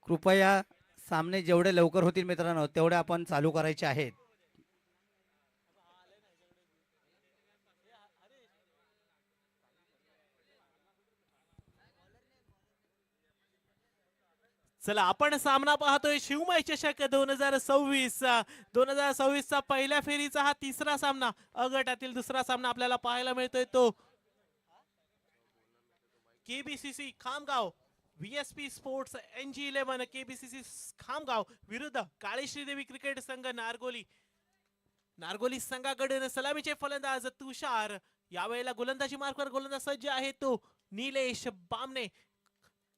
कृपया सामने जेवढे लवकर होतील मित्रांनो तेवढे आपण चालू करायचे आहेत. चला आपण सामना पाहतोय शिवमय चषक 2026. 2026 चा पहिल्या फेरीचा हा तिसरा सामना, अ गटातील दुसरा सामना आपल्याला पाहायला मिळतोय तो केबीसीसी Khamgaon VSP sports NG11 KBCC Khamgaon विरुद्ध काळी श्रीदेवी क्रिकेट संघ नारगोली. नारगोली संघाकडून सलामीचे फलंदाज तुषार, यावेळेला गोलंदाजी मार्कवर गोलंदाज सज्ज आहे तो निलेश बामणे.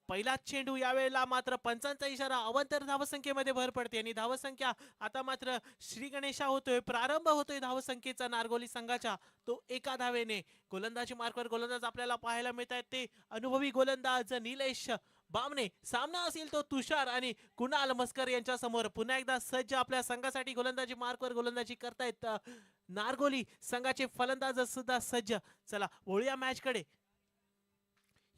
पहिला चेंडू यावेळेला मात्र पंचांचा इशारा, अवंतर धावसंख्येमध्ये भर पडते आणि धावसंख्या आता मात्र श्री गणेशा होतोय, प्रारंभ होतोय धावसंख्येचा नारगोली संघाच्या तो एका धावेने. गोलंदाजी मार्कवर गोलंदाज आपल्याला पाहायला मिळत आहेत ते अनुभवी गोलंदाज निलेश बामणे. सामना असेल तो तुषार आणि कुणाल मस्कर यांच्या समोर. पुन्हा एकदा सज्ज आपल्या संघासाठी गोलंदाजी मार्कवर गोलंदाजी करतायत नारगोली संघाचे फलंदाज सुद्धा सज्ज. चला वळूया मॅच कडे.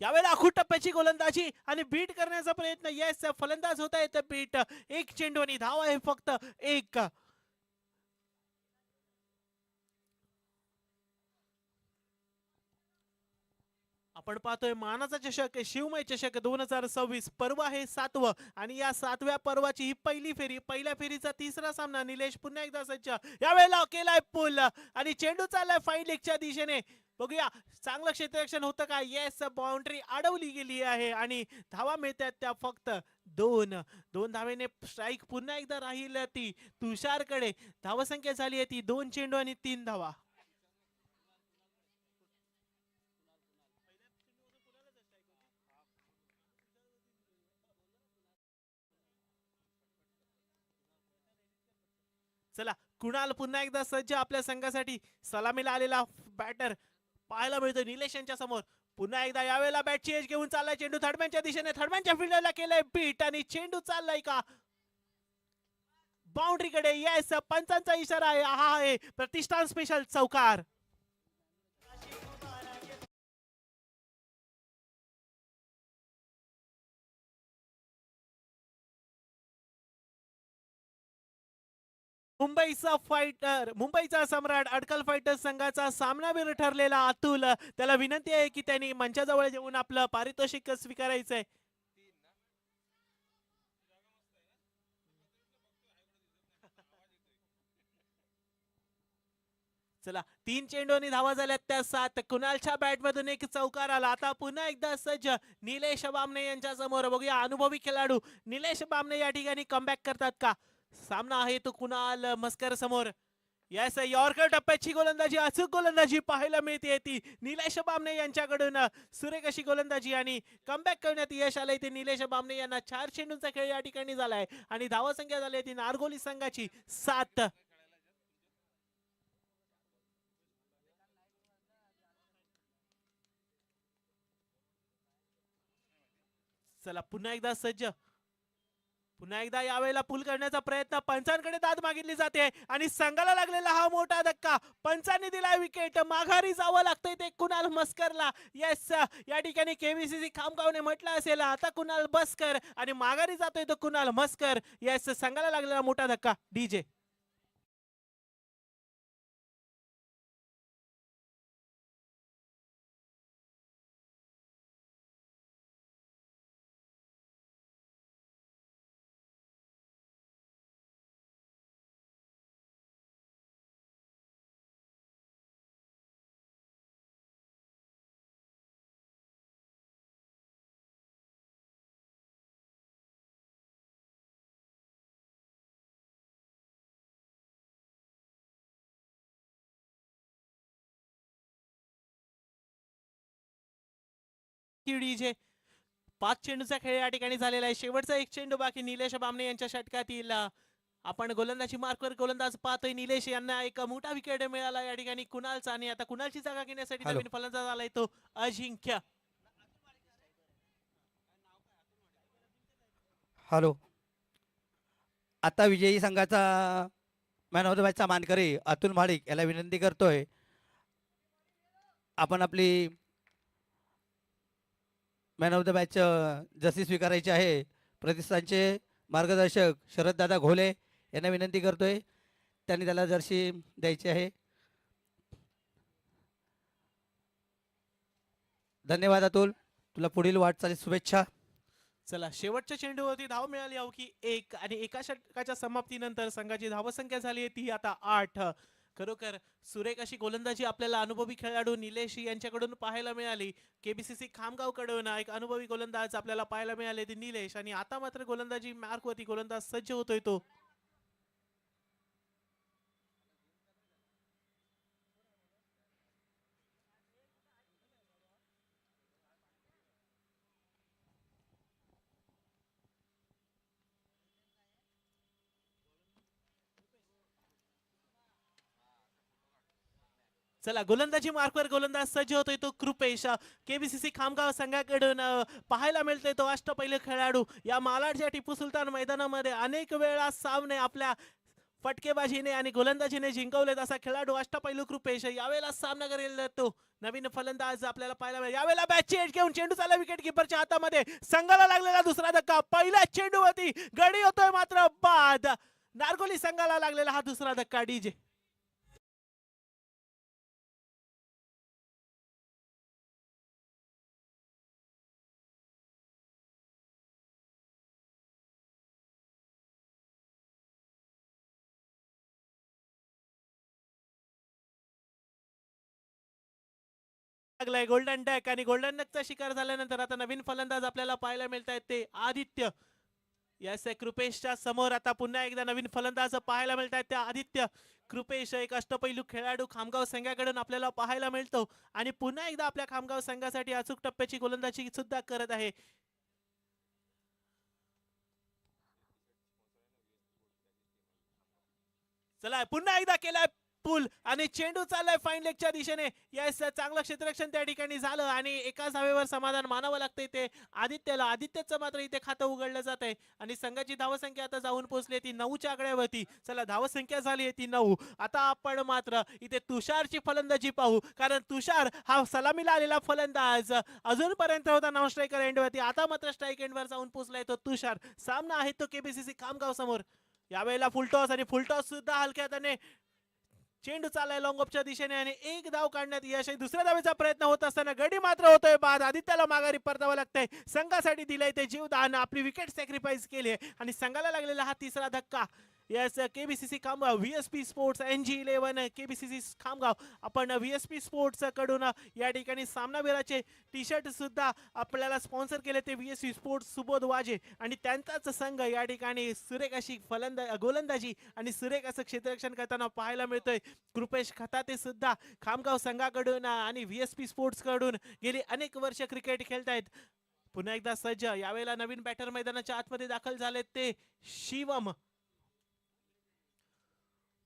यावेळेला आखूड टप्प्याची गोलंदाजी आणि बीट करण्याचा प्रयत्न. येस, फलंदाज होता येतं बीट. एक चेंडू आणि धाव आहे फक्त एक. आपण पाहतोय मानाचा चषक शिवमय चषक 2026 पर्व आहे 7वं आणि या 7व्या पर्वाची ही पहिली फेरी. पहिल्या फेरीचा तिसरा सामना. निलेश पुन्हा एकदा सज्ज. यावेळेला केलाय पुल आणि चेंडू चाललाय फाईन लेगच्या दिशेने. बघूया चांगलं क्षेत्ररक्षण होतं का. येस, बाउंड्री अडवली गेली आहे आणि धावा मिळतात त्या फक्त दोन धावेने. स्ट्राईक पुन्हा एकदा राहील ती तुषारकडे. धावसंख्या झाली आहे ती 2 चेंडू आणि 3 धावा. चला कुणाल पुन्हा एकदा सज्ज आपल्या संघासाठी. सलामीला आलेला बॅटर पाहायला मिळतो निलेश यांच्या समोर. पुन्हा एकदा यावेळेला बॅटची एज घेऊन चाललाय चेंडू थर्डमॅनच्या दिशेने. थर्डमॅनच्या फिल्डरला केलंय बीट आणि चेंडू चाललाय का बाउंड्रीकडे. येस, पंचांचा इशारा आहे. हा आहे प्रतिष्ठान स्पेशल चौकार. मुंबईचा सम्राट अडकल फायटर संघाचा सामनावीर ठरलेला अतुल. त्याला विनंती आहे की त्यांनी मंचाजवळ येऊन आपलं पारितोषिक स्वीकारायचंय. चला 3 चेंडूंनी धावा झाल्यात त्या 7. कुणालच्या बॅट मधून एक चौकार आला. आता पुन्हा एकदा सज्ज निलेश बामणे यांच्या समोर. बघूया अनुभवी खेळाडू निलेश बामणे या ठिकाणी कमबॅक करतात का. सामना आहे तो कुणाल मस्कर समोर. यस, यॉर्कर टप्प्याची गोलंदाजी, अचूक गोलंदाजी पाहायला मिळते ती निलेश बामणे यांच्याकडून. सुरेख अशी गोलंदाजी आणि कमबॅक करण्यात यश आलंय ते निलेश बामणे यांना. 4 चेंडूंचा खेळ या ठिकाणी झालाय आणि धावा संख्या झाली ती नारगोली संघाची 7. चला पुन्हा एकदा सज्ज. पुन्हा एकदा यावेळेला पूल करण्याचा प्रयत्न. पंचांकडे दाद मागितली जाते आणि संघाला लागलेला हा मोठा धक्का. पंचांनी दिलाय विकेट. माघारी जावं लागतंय ते कुणाल मस्करला. येस, या ठिकाणी केबीसीसी खामगावने म्हटलं असेल आता कुणाल बसकर आणि माघारी जातोय तो कुणाल मस्कर. येस, संघाला लागलेला मोठा धक्का. डीजे डीजे 5 चेंडूचा खेळ या ठिकाणी झालेला आहे. शेवटचा एक चेंडू बाकी निलेश बामणे यांच्या षटकातील. आपण गोलंदाजी मार्कवर गोलंदाज पाहतोय. निलेश यांना एक मोठा विकेट मिळाला या ठिकाणी कुणालचा आणि आता कुणालची जागा घेण्यासाठी हॅलो नवीन फलंदाज आलाय तो अजिंक्य. हॅलो. आता विजयी संघाचा मॅन ऑफ द मॅचचा मानकरी अतुल महाडिक याला विनंती करतोय आपण आपली मॅन ऑफ द मॅच जशी स्वीकारायची आहे प्रतिष्ठानचे मार्गदर्शक शरददादा घोले यांना विनंती करतोय, त्यांनी त्याला जर्सी द्यायची आहे. धन्यवाद अतुल, तुला पुढील वाटचालीस शुभेच्छा. चला शेवटच्या चेंडूवरती धाव मिळाली अवघी 1 आणि एका षटकाच्या समाप्तीनंतर संघाची धावसंख्या झाली आहे ती आता 8. खरोखर सुरेख अशी गोलंदाजी आपल्याला अनुभवी खेळाडू निलेश यांच्याकडून पाहायला मिळाली. केबीसीसी खामगावकडून एक अनुभवी गोलंदाज आपल्याला पाहायला मिळाले ते निलेश, आणि आता मात्र गोलंदाजी मार्कवरती गोलंदाज सज्ज होतोय तो. चला गोलंदाजी मार्कवर गोलंदाज सज्ज होतोय तो कृपेश. केबीसीसी खामगाव संघाकडून पाहायला मिळतोय तो अष्टपैलू खेळाडू. या मालाडच्या टिपू सुलतान मैदानामध्ये अनेक वेळा सामने आपल्या फटकेबाजीने आणि गोलंदाजीने जिंकवलेत असा खेळाडू अष्टपैलू कृपेश यावेळेला सामना करेल तो. नवीन फलंदाज आपल्याला पाहायला मिळेल. यावेळेला बॅटची एज घेऊन चेंडू चालला विकेट किपरच्या हातामध्ये. संघाला लागलेला दुसरा धक्का. पहिल्या चेंडूवरती गडी होतोय मात्र बाद. नारगोली संघाला लागलेला हा दुसरा धक्का. डीजे लागलाय गोल्डन डॅक, आणि गोल्डन डॅकचा शिकार झाल्यानंतर आता नवीन फलंदाज आपल्याला पाहायला मिळत आहेत ते आदित्य. यस कृपेशच्या समोर आता पुन्हा एकदा नवीन फलंदाज पाहायला मिळत आहेत त्या आदित्य. कृपेश एक अष्टपैलू खेळाडू खामगाव संघाकडून आपल्याला पाहायला मिळतो आणि पुन्हा एकदा आपल्या खामगाव संघासाठी अचूक टप्प्याची गोलंदाजी सुद्धा करत आहे. चला पुन्हा एकदा केलाय पूल आणि चेंडू चाललाय फाईन लेगच्या दिशेने. यस चांगलं क्षेत्ररक्षण त्या ठिकाणी झालं आणि एकाच धावेवर समाधान मानावं लागतंय ते आदित्यला. आदित्यचं मात्र इथे खातं उघडलं जात आहे आणि संघाची धावसंख्या आता जाऊन पोहोचली ती 9च्या आकड्यावरती. चला धावसंख्या झाली आहे ती 9. आता आपण मात्र इथे तुषारची फलंदाजी पाहू, कारण तुषार हा सलामीला आलेला फलंदाज अजूनपर्यंत होता नॉन स्ट्रायकर एंडवरती. आता मात्र स्ट्राईक एंडवर जाऊन पोहोचलाय तो तुषार. सामना आहे तो केबीसीसी खामगाव समोर. यावेळेला फुलटॉस आणि फुलटॉस सुद्धा हलक्यात आणि चेंडू चाललाय लॉंग ऑफच्या दिशेने आणि एक धाव काढण्यात यश. दुसऱ्या धावेचा प्रयत्न होत असताना गडी मात्र होतोय बाद. आदित्यला माघारी परतावं लागतंय. संघासाठी दिलंय ते जीवदान, आपली विकेट सॅक्रिफाईस केली आणि संघाला लागलेला हा तिसरा धक्का. Yes KBCC Khamgaon VSP sports NG11 KBCC Khamgaon. आपण व्हीएसपी स्पोर्ट्स कडून या ठिकाणी सामनावीराचे टी शर्ट सुद्धा आपल्याला स्पॉन्सर केले ते व्हीएसपी स्पोर्ट्स सुबोध वाजे, आणि त्यांचाच संघ या ठिकाणी सुरेख अशी गोलंदाजी आणि सुरेख असं क्षेत्ररक्षण करताना पाहायला मिळतोय. कृपेश खताते सुद्धा खामगाव संघाकडून आणि व्हीएसपी स्पोर्ट्स कडून गेली अनेक वर्ष क्रिकेट खेळतायत. पुन्हा एकदा सज्ज. यावेळेला नवीन बॅटर मैदानाच्या आतमध्ये दाखल झालेत ते शिवम.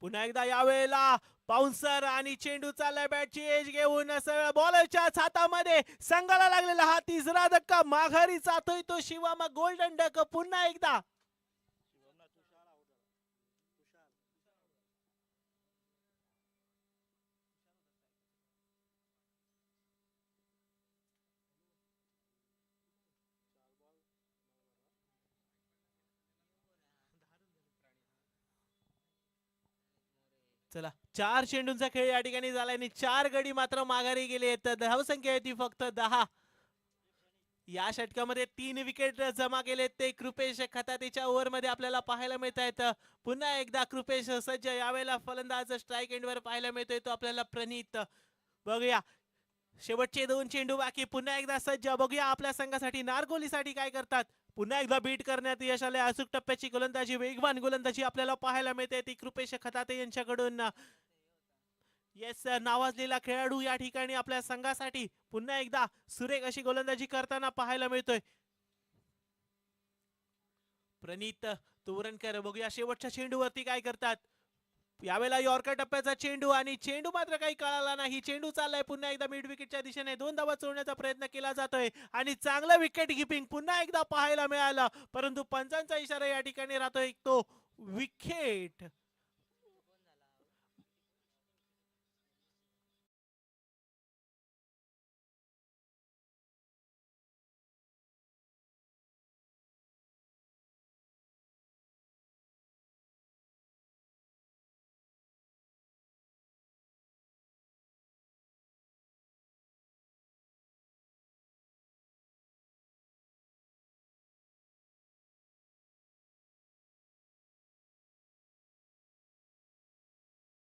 पुन्हा एकदा यावेळेला बाउन्सर आणि चेंडू चाललाय बॅटची एज घेऊन सरळ बॉलरच्या हातामध्ये. संघाला लागलेला हा तिसरा धक्का. माघारी जातोय तो शिवम. गोल्डन डक पुन्हा एकदा. चला 4 चेंडूंचा खेळ या ठिकाणी झालाय आणि 4 गडी मात्र माघारी गेले. तर धावसंख्या आहे ती फक्त 10. या षटकामध्ये 3 विकेट जमा केलेत ते कृपेश खतातेच्या ओव्हरमध्ये आपल्याला पाहायला मिळत आहेत. पुन्हा एकदा कृपेश सज्ज. यावेळेला फलंदाज स्ट्राईक एंडवर पाहायला मिळतोय तो आपल्याला प्रणित. बघूया शेवटचे 2 चेंडू बाकी. पुन्हा एकदा सज्ज. बघूया आपल्या संघासाठी नारगोलीसाठी काय करतात. पुन्हा एकदा बीट करण्यात यश आले. अचूक टप्प्याची गोलंदाजी, वेगवान गोलंदाजी आपल्याला पाहायला मिळते ती कृपेश खताते यांच्याकडून. येस नावाजलेला खेळाडू या ठिकाणी आपल्या संघासाठी पुन्हा एकदा सुरेख अशी गोलंदाजी करताना पाहायला मिळतोय. प्रणित तोरणकर. बघूया शेवटच्या चेंडूवरती काय करतात. यावेळेला यॉर्कर टप्प्याचा चेंडू आणि चेंडू मात्र काही कळाला नाही. चेंडू चाललाय पुन्हा एकदा मिड विकेटच्या दिशेने. 2 धावा चोरण्याचा प्रयत्न केला जातोय आणि चांगलं विकेट किपिंग पुन्हा एकदा पाहायला मिळालं, परंतु पंचांचा इशारा या ठिकाणी राहतोय तो विकेट.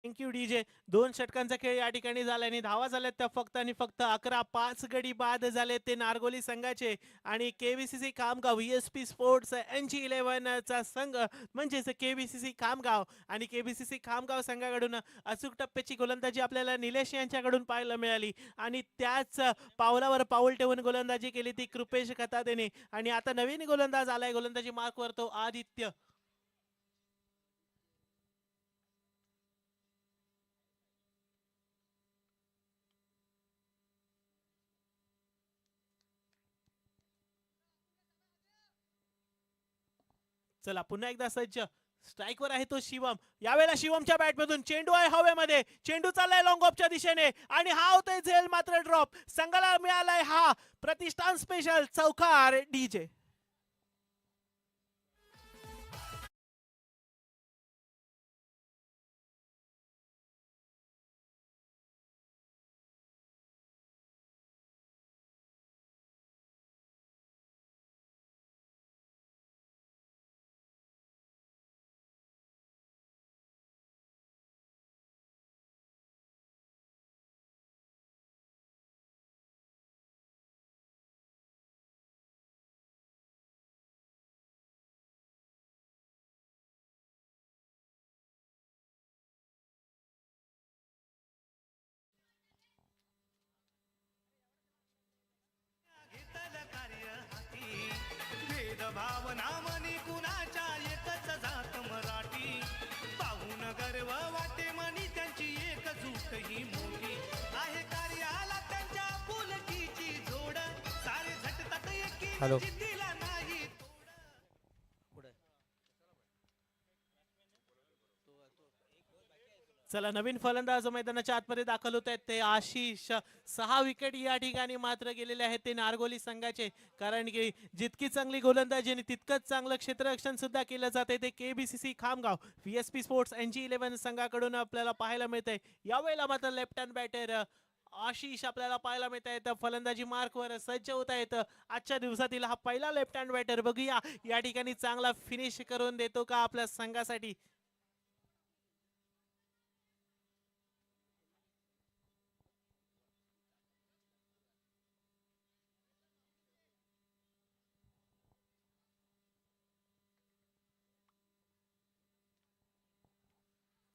Thank you DJ. 2 षटकांचा खेळ या ठिकाणी झाला आणि धावा झाल्यात त्या फक्त आणि फक्त 11. 5 गडी बाद झाले ते नारगोली संघाचे आणि केबीसीसी खामगाव व्हीएसपी स्पोर्ट्स NG11 चा संघ म्हणजेच केबीसीसी खामगाव आणि केबीसीसी खामगाव संघाकडून अचूक टप्प्याची गोलंदाजी आपल्याला निलेश यांच्याकडून पाहायला मिळाली आणि त्याच पावलावर पाऊल ठेवून गोलंदाजी केली ती कृपेश खतादेने आणि आता नवीन गोलंदाज आलाय गोलंदाजी मार्कवर तो आदित्य. चला पुन्हा एकदा सज्ज. स्ट्राईकवर आहे तो शिवम. यावेळेला शिवमच्या बॅटमधून चेंडू आहे हवेमध्ये. चेंडू चाललाय लॉंग ऑफच्या दिशेने आणि हा होतोय झेल मात्र ड्रॉप. संघाला मिळालाय हा प्रतिष्ठान स्पेशल चौकार डीजे. भावना मनी कुणाच्या एकच जात मराठी पाहून गर्व वाटे मनी त्यांची एकजूट ही मोठी आहे कार्याला त्यांच्या पुलकीची जोड सारे झटतात एकी हॅलो. जिद्दीला नाही चला नवीन फलंदाज मैदानाच्या आतमध्ये दाखल होत आहेत ते आशिष. 6 विकेट या ठिकाणी मात्र गेलेले आहेत ते नारगोली संघाचे कारण की जितकी चांगली गोलंदाजी आणि तितकंच चांगलं क्षेत्ररक्षण सुद्धा केलं जाते ते केबीसीसी खामगाव व्हीएसपी स्पोर्ट्स NG11 संघाकडून आपल्याला पाहायला मिळतंय. यावेळेला मात्र लेफ्ट हँड बॅटर आशिष आपल्याला पाहायला मिळत आहेत फलंदाजी मार्कवर सज्ज होत आहेत. आजच्या दिवसातील हा पहिला लेफ्ट हँड बॅटर बघूया या ठिकाणी चांगला फिनिश करून देतो का आपल्या संघासाठी.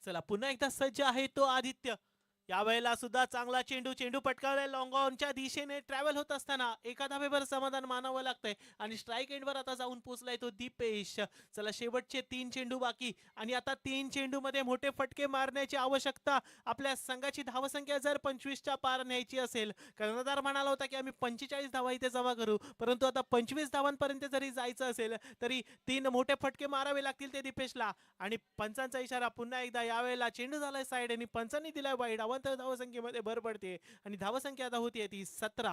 चला पुन्हा एकदा सज्ज आहे तो आदित्य. यावेळेला सुद्धा चांगला चेंडू चेंडू पटकावलाय लॉंग ऑनच्या दिशेने ट्रॅव्हल होत असताना एका धावेवर समाधान मानावं लागतंय आणि स्ट्राईक एंडवर आता जाऊन पोहोचलाय तो दीपेश. चला शेवटचे 3 चेंडू बाकी आणि आता 3 चेंडू मध्ये मोठे फटके मारण्याची आवश्यकता. आपल्या संघाची धावसंख्या जर 25च्या पार न्यायची असेल कर्णधार म्हणाला होता की आम्ही 45 धावा इथे जमा करू परंतु आता 25 धावांपर्यंत जरी जायचं असेल तरी 3 मोठे फटके मारावे लागतील ते दीपेशला आणि पंचांचा इशारा पुन्हा एकदा. यावेळेला चेंडू झालाय साइड आणि पंचांनी दिलाय वाईड. धावसंख्येमध्ये भर पडते आणि धावसंख्या आता होती ती 17.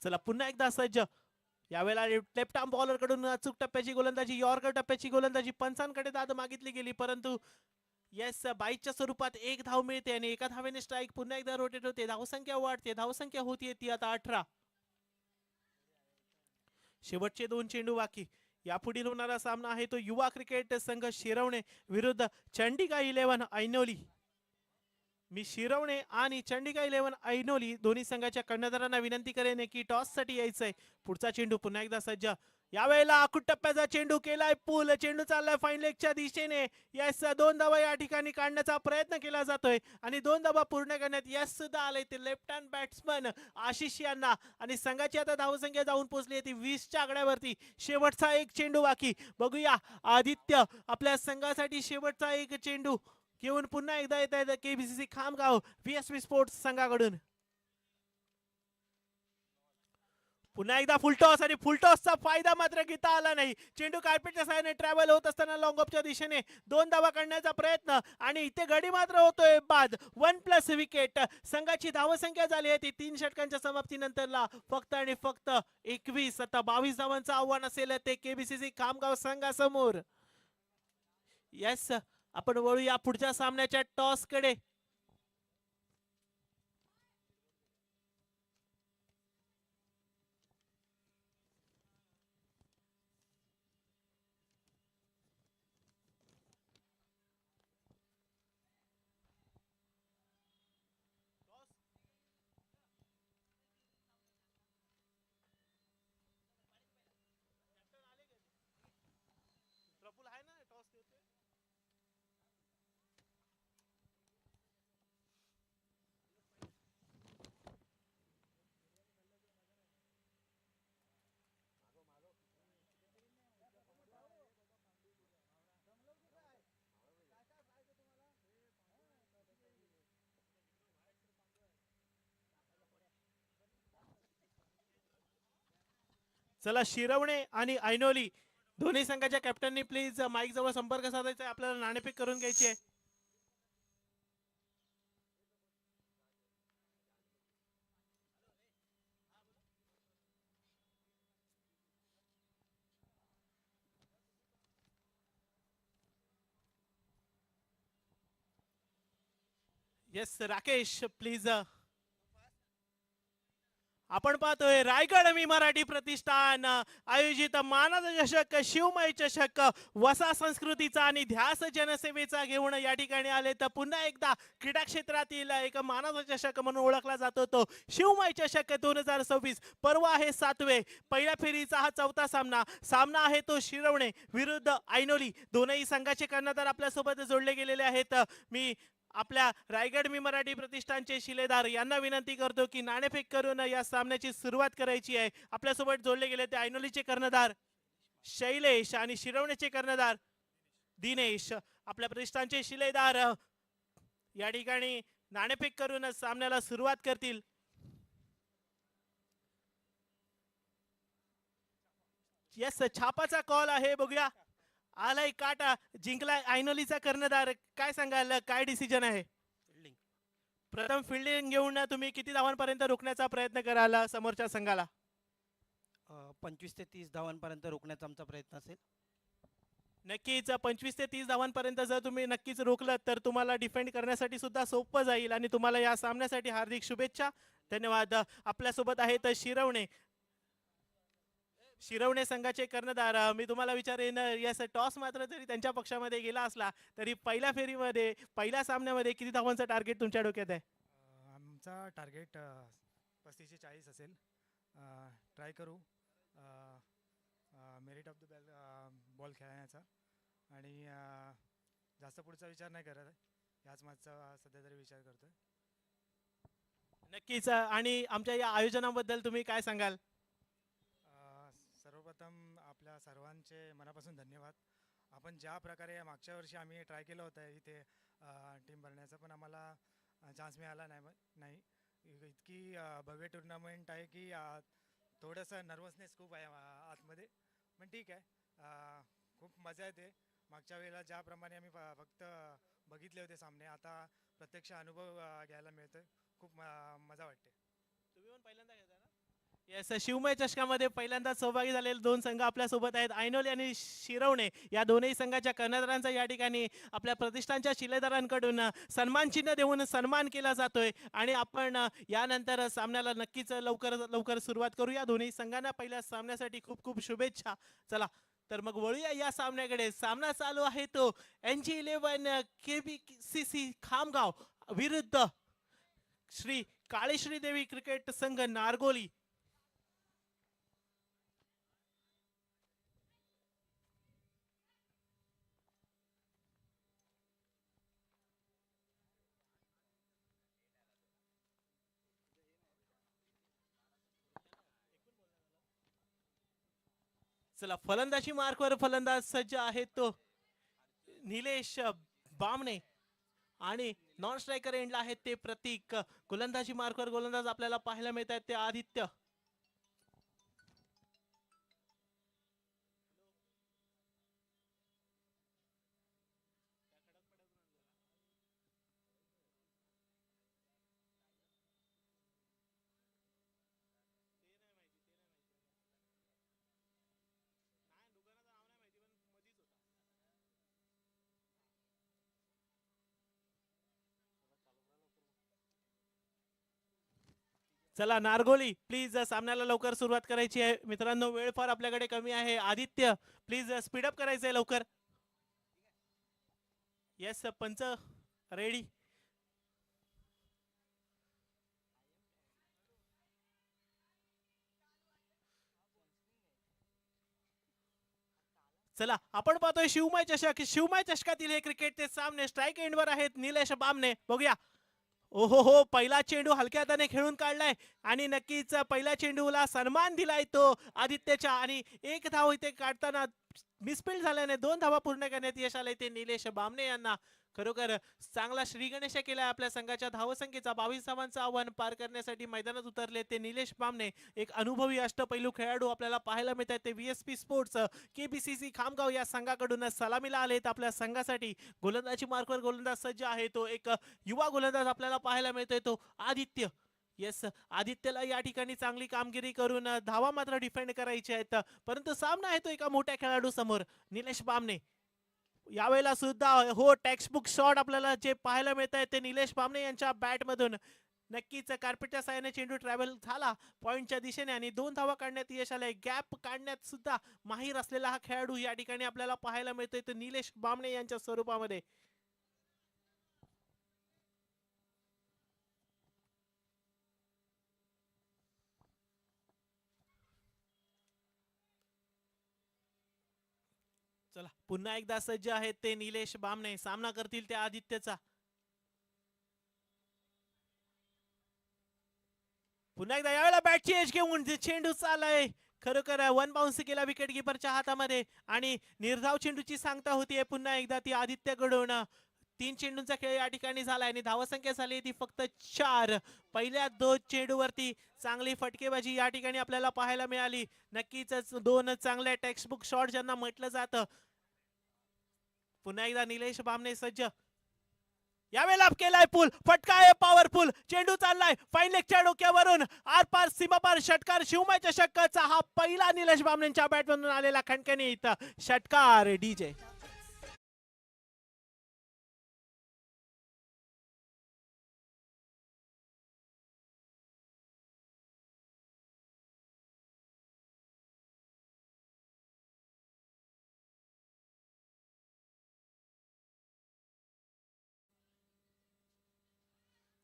चला पुन्हा एकदा सज्ज. यावेळेला लेफ्ट आर्म बॉलर कडून अचूक टप्प्याची गोलंदाजी यॉर्कर टप्प्याची गोलंदाजी पंचांकडे दाद मागितली गेली परंतु येस 22च्या स्वरूपात 1 धाव मिळते आणि एका धावेने स्ट्राईक पुन्हा एकदा रोटेट होते. धावसंख्या वाढते धावसंख्या होती ती आता 18. शेवटचे 2 चेंडू बाकी. यापुढील होणारा सामना आहे तो युवा क्रिकेट संघ शिरवणे विरुद्ध चंडिका 11 ऐनोली. मी शिरवणे आणि चंडिका 11 ऐनोली दोन्ही संघाच्या कर्णधारांना विनंती करेन की टॉस साठी यायचंय. पुढचा चेंडू पुन्हा एकदा सज्ज. यावेळेला आखूट टप्प्याचा चेंडू केलाय पूल. चेंडू चाललाय फाईन लेगच्या दिशेने. यस 2 धावा या ठिकाणी काढण्याचा प्रयत्न केला जातोय आणि 2 धावा पूर्ण करण्यात यस सुद्धा आले ते लेफ्ट हँड बॅट्समन आशिष यांना आणि संघाची आता धावसंख्या जाऊन पोहोचली ती 20च्या आकड्यावरती. शेवटचा 1 चेंडू बाकी. बघूया आदित्य आपल्या संघासाठी शेवटचा 1 चेंडू घेऊन पुन्हा एकदा येत आहेत केबीसीसी खामगाव व्हीएसपी स्पोर्ट्स संघाकडून. पुन्हा एकदा फुलटॉस आणि फुलटॉसचा फायदा मात्र घेता आला नाही. चेंडू कार्पेटच्या साहाय्याने ट्रॅव्हल होत असताना लॉंग ऑफच्या दिशेने 2 धावा काढण्याचा प्रयत्न आणि इथे गडी मात्र होतोय बाद. 1+ विकेट. संघाची धावसंख्या झाली आहे ती 3 षटकांच्या समाप्तीनंतरला फक्त आणि फक्त 21. आता 22 धावांचं आव्हान असेल ते केबीसीसी खामगाव संघासमोर. येस आपण वळूया पुढच्या सामन्याच्या टॉस कडे. चला शिरवणे आणि ऐनोली दोन्ही संघाच्या कॅप्टननी प्लीज माईक जवळ संपर्क साधायचा आहे. आपल्याला नाणेफेक करून घ्यायची आहे. Yes Rakesh please. आपण पाहतोय रायगड मी मराठी प्रतिष्ठान आयोजित मानद चषक शिवमय चषक वसा संस्कृतीचा आणि ध्यास जनसेवेचा घेऊन या ठिकाणी आले. तर पुन्हा एकदा क्रीडा क्षेत्रातील एक मानद चषक म्हणून ओळखला जातो तो शिवमय चषक 2026. पर्व आहे 7वे. पहिल्या फेरीचा हा 4था सामना आहे तो शिरवणे विरुद्ध ऐनोली. दोनही संघाचे कर्णधार आपल्या सोबत जोडले गेलेले आहेत. मी आपल्या रायगड मी मराठी प्रतिष्ठानचे शिलेदार यांना विनंती करतो की नाणेफेक करून या सामन्याची सुरुवात करायची आहे. आपल्यासोबत जोडले गेले ते ऐनोलीचे कर्णधार शैलेश आणि शिरवणेचे कर्णधार दिनेश. आपल्या प्रतिष्ठानचे शिलेदार या ठिकाणी नाणेफेक करून सामन्याला सुरुवात करतील. येस छापाचा कॉल आहे. बघूया आलाय काटा जिंकलाय ऐनोलीचा कर्णधार. काय सांगाल काय डिसिजन आहे? प्रथम फिल्डिंग घेऊन तुम्ही किती धावांपर्यंत रोखण्याचा प्रयत्न कराल समोरच्या संघाला? 25 ते 30 धावांपर्यंत रोखण्याचा आमचा प्रयत्न असेल. नक्कीच 25 ते 30 धावांपर्यंत जर तुम्ही नक्कीच रोखलं तर तुम्हाला डिफेंड करण्यासाठी सुद्धा सोपं जाईल आणि तुम्हाला या सामन्यासाठी हार्दिक शुभेच्छा. धन्यवाद. आपल्यासोबत आहेत शिरवणे संघाचे कर्णधार. मी तुम्हाला विचारेन यस टॉस मात्र जरी त्यांच्या पक्षामध्ये गेला असला तरी पहिल्या फेरीमध्ये पहिल्या सामन्यामध्ये किती धावांचं टार्गेट तुमच्या डोक्यात आहे? आमचा टार्गेट 35 ते 40 असेल. ट्राय करू मेरिट ऑफ द बॉल खेळण्याचा आणि जास्त पुढचा विचार नाही करत आहे. ह्याच माझा सध्या तरी विचार करतोय. नक्कीच. आणि आमच्या या आयोजनाबद्दल तुम्ही काय सांगाल? सर्वप्रथम आपल्या सर्वांचे मनापासून धन्यवाद. आपण ज्या प्रकारे मागच्या वर्षी आम्ही ट्राय केलं होतं इथे टीम भरण्याचा पण आम्हाला चान्स मिळाला नाही. इतकी भव्य टुर्नामेंट आहे की थोडंसं नर्वसनेस खूप आहे आतमध्ये, पण ठीक आहे. खूप मजा येते. मागच्या वेळेला ज्याप्रमाणे आम्ही फक्त बघितले होते सामने, आता प्रत्यक्ष अनुभव घ्यायला मिळतोय. खूप मजा वाटते. तुम्ही पण पहिल्यांदा घेता ना? येस शिवमय चषकामध्ये पहिल्यांदा सहभागी झालेले दोन संघ आपल्या सोबत आहेत ऐनोली आणि शिरवणे. या दोनही संघाच्या कर्णधारांचा या ठिकाणी आपल्या प्रतिष्ठानच्या शिलेदारांकडून सन्मान चिन्ह देऊन सन्मान केला जातोय आणि आपण यानंतर सामन्याला नक्कीच लवकर सुरुवात करू. या दोन्ही संघांना पहिल्या सामन्यासाठी खूप खूप शुभेच्छा. चला तर मग वळूया या सामन्याकडे. सामना चालू आहे तो NG11 KBCC खामगाव विरुद्ध श्री काळेश्री देवी क्रिकेट संघ नारगोली. चला फलंदाजी मार्कवर फलंदाज सज्ज आहेत तो निलेश बामणे आणि नॉन स्ट्रायकर एंडला आहेत ते प्रतीक. गोलंदाजी मार्कवर गोलंदाज आपल्याला पाहायला मिळत आहेत ते आदित्य. चला नारगोली प्लीज सामन्याला लवकर सुरुवात करायची आहे मित्रांनो. वेळ फार आपल्याकडे कमी आहे. आदित्य प्लीज स्पीडअप करायचंय लवकर. येस पंच रेडी. चला आपण पाहतोय शिवमय चषक. शिवमय चषकातील हे क्रिकेटचे सामने स्ट्राईक एंडवर आहेत निलेश बामणे. बघूया. ओहो हो पहिला चेंडू हलक्या हाताने खेळून काढलाय आणि नक्कीच पहिल्या चेंडूला सन्मान दिलाय तो आदित्यच्या आणि एक धाव इथे काढताना मिसफिल्ड झाल्याने 2 धावा पूर्ण करण्यात यश आले ते निलेश बामणे यांना. खरोखर चांगला श्रीगणेश केलाय आपल्या संघाच्या धावसंख्येचा. 22 धावांचं आव्हान पार करण्यासाठी मैदानात उतरले ते निलेश बामणे. एक अनुभवी अष्टपैलू खेळाडू आपल्याला पाहायला मिळत आहेत. ते व्हीएसपी स्पोर्ट्स केबीसीसी खामगाव या संघाकडून सलामीला आलेत आपल्या संघासाठी. गोलंदाजी मार्कवर गोलंदाज सज्ज आहे. तो एक युवा गोलंदाज आपल्याला पाहायला मिळतोय, तो आदित्य. येस, आदित्यला या ठिकाणी चांगली कामगिरी करून धावा मात्र डिफेंड करायचे आहेत. परंतु सामना आहे तो एका मोठ्या खेळाडू समोर. निलेश बामणे यावेळेला सुद्धा हो टेक्स्टबुक शॉट आपल्याला जे पाहायला मिळत आहे ते निलेश बामणे यांच्या बॅट मधून. नक्कीच कार्पेटच्या साहाय्याने चेंडू ट्रॅव्हल झाला पॉइंटच्या दिशेने आणि 2 धावा काढण्यात यश आलंय. गॅप काढण्यात सुद्धा माहीर असलेला हा खेळाडू या ठिकाणी आपल्याला पाहायला मिळतोय तो निलेश बामणे यांच्या स्वरूपामध्ये. चला पुन्हा एकदा सज्ज आहेत ते निलेश बामणे. सामना करतील त्या आदित्यचा. पुन्हा एकदा यावेळेला बॅटची एज घेऊन चेंडू चाललाय. खरोखर वन बाउन्स केला विकेट किपरच्या हातामध्ये आणि निर्धाव चेंडूची सांगता होतीये पुन्हा एकदा ती आदित्यकडून. 3 चेंडूंचा खेळ या ठिकाणी झालाय आणि धावसंख्या झाली ती फक्त 4. पहिल्या 2 चेंडूवरती चांगली फटकेबाजी या ठिकाणी आपल्याला पाहायला मिळाली. नक्कीच 2 चांगल्या टेक्स्टबुक शॉट ज्यांना म्हटलं जातं. पुन्हा एकदा निलेश बामणे सज्ज. यावेळेला केलाय पूल, फटका आहे पॉवरफुल. चेंडू चाललाय फाईन लेगच्या डोक्यावरून आरपार सीमापार षटकार. शिवमय चषकाचा हा पहिला निलेश बामणेंच्या बॅटमधून आलेला खणखणीत षटकार. डीजे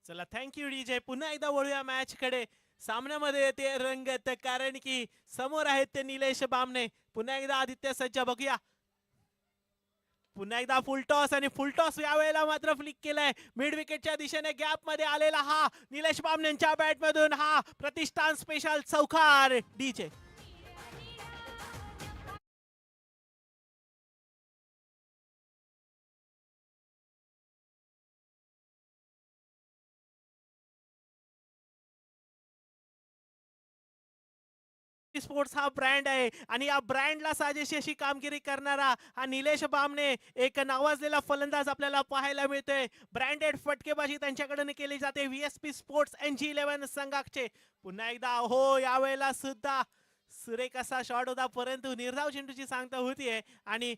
चला थँक्यू डीजे. पुन्हा एकदा वळूया मॅच कडे. सामन्यामध्ये ते रंगत कारण की समोर आहेत ते निलेश बामणे. पुन्हा एकदा आदित्य सज्ज. बघूया पुन्हा एकदा फुलटॉस आणि फुलटॉस यावेळेला मात्र फ्लिक केलाय मिड विकेटच्या दिशेने. गॅप मध्ये आलेला हा निलेश बामणेंच्या बॅट मधून हा प्रतिष्ठान स्पेशल चौकार. डीजे स्पोर्ट्स हा ब्रँड आहे आणि या ब्रँडला साजेशी अशी कामगिरी करणारा हा निलेश बामणे एक नावाजलेला फलंदाज आपल्याला पाहायला मिळतोय. ब्रँडेड फटकेबाजी त्यांच्याकडे केली जाते व्हीएसपी स्पोर्ट्स NG11 संघाचे. पुन्हा एकदा हो यावेळेला सुद्धा सुरेख असा शॉट होता परंतु निर्धाव चेंडूची सांगता होतीये आणि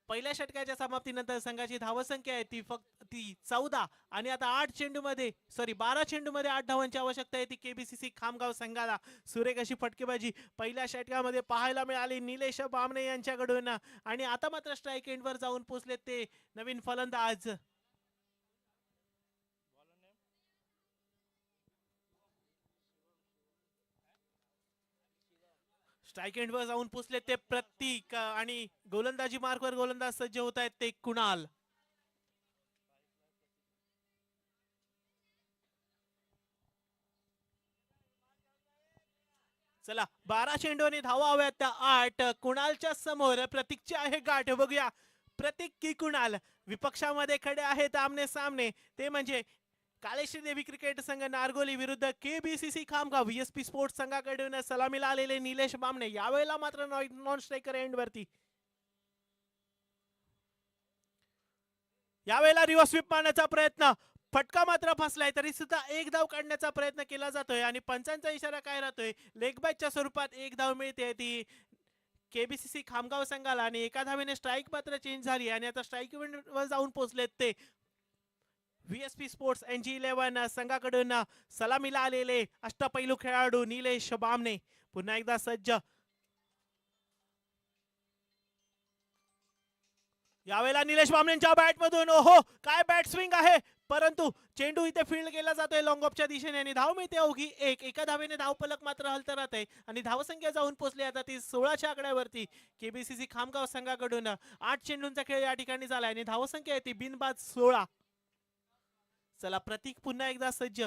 पहिल्या षटकाच्या समाप्तीनंतर संघाची धावसंख्या आहे ती फक्त 14 आणि आता 12 चेंडूमध्ये 8 धावांची आवश्यकता आहे ती केबीसीसी खामगाव संघाला. सुरेख अशी फटकेबाजी पहिल्या षटकामध्ये पाहायला मिळाली निलेश बामणे यांच्याकडून आणि आता मात्र स्ट्राईक एंडवर जाऊन पोहोचले ते नवीन फलंदाज. स्ट्राईक एंडवर जाऊन पोचले ते प्रतीक आणि गोलंदाजी मार्कवर गोलंदाज सज्ज होत आहेत ते कुणाल. चला 12 चेंडूने धावा हव्यात त्या 8. कुणालच्या समोर प्रतीकची आहे गाठ. बघूया प्रतीक की कुणाल. विपक्षामध्ये खडे आहेत आमने सामने ते म्हणजे काळेश्री देवी क्रिकेट संघ नारगोली विरुद्ध केबीसीसी खामगाव व्हीएसपी स्पोर्ट्स संघाकडून सलामीला आलेले निलेश बामणे. यावेळेला मात्र नॉन स्ट्रायकर एंड वरती. यावेळेला रिव्हर्स स्वीप मारण्याचा प्रयत्न, फटका मात्र फसलाय तरी सुद्धा एक धाव काढण्याचा प्रयत्न केला जातोय आणि पंचांचा इशारा काय राहतोय लेग बॅकच्या स्वरूपात एक धाव मिळते ती केबीसीसी खामगाव संघाला आणि एका धावेने स्ट्राईक मात्र चेंज झाली आणि आता स्ट्राईक वर जाऊन पोहोचलेत ते व्हीएसपी स्पोर्ट्स NG11 संघाकडून सलामीला आलेले अष्टपैलू खेळाडू निलेश बामणे. पुन्हा एकदा सज्ज. यावेळेला निलेश बामणेंच्या बॅट मधून ओहो काय बॅट स्विंग आहे परंतु चेंडू इथे फील्ड केला जातोय लॉंग ऑफच्या दिशेने आणि धाव मिळते अवघी एक. एका धावेने धाव पलक मात्र हलत राहते आणि धावसंख्या जाऊन पोहोचली आता ती 16च्या आकड्यावरती. केबीसीसी खामगाव संघाकडून 8 चेंडूंचा खेळ या ठिकाणी झालाय आणि धावसंख्या आहे ती बिनबाद 16. चला प्रतीक पुन्हा एकदा सज्ज.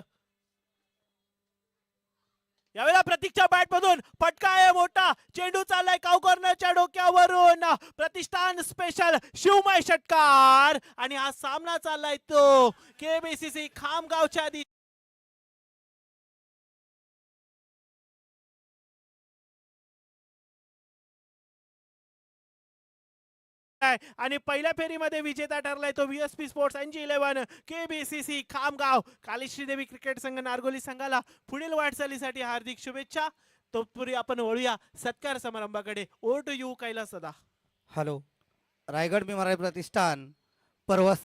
यावेळेला प्रतीकच्या बॅट मधून फटका आहे मोठा, चेंडू चाललाय काव कॉर्नरच्या डोक्यावरून, प्रतिष्ठान स्पेशल शिवमय षटकार आणि हा सामना चाललाय तो केबीसीसी खामगावच्या आणि पहिल्या फेरीमध्ये विजेता ठरलाय तो व्हीएसपी स्पोर्ट्स NG11 केबीसीसी खामगाव. काली श्रीदेवी क्रिकेट संघ नारगोली संघाला पुढील वाटचालीसाठी हार्दिक शुभेच्छा. तत्पूर्वी आपण वळूया सत्कार समारंभाकडे. ओव्हर टू यू कैलास दादा. हॅलो, रायगड मेमोरियल प्रतिष्ठान परवा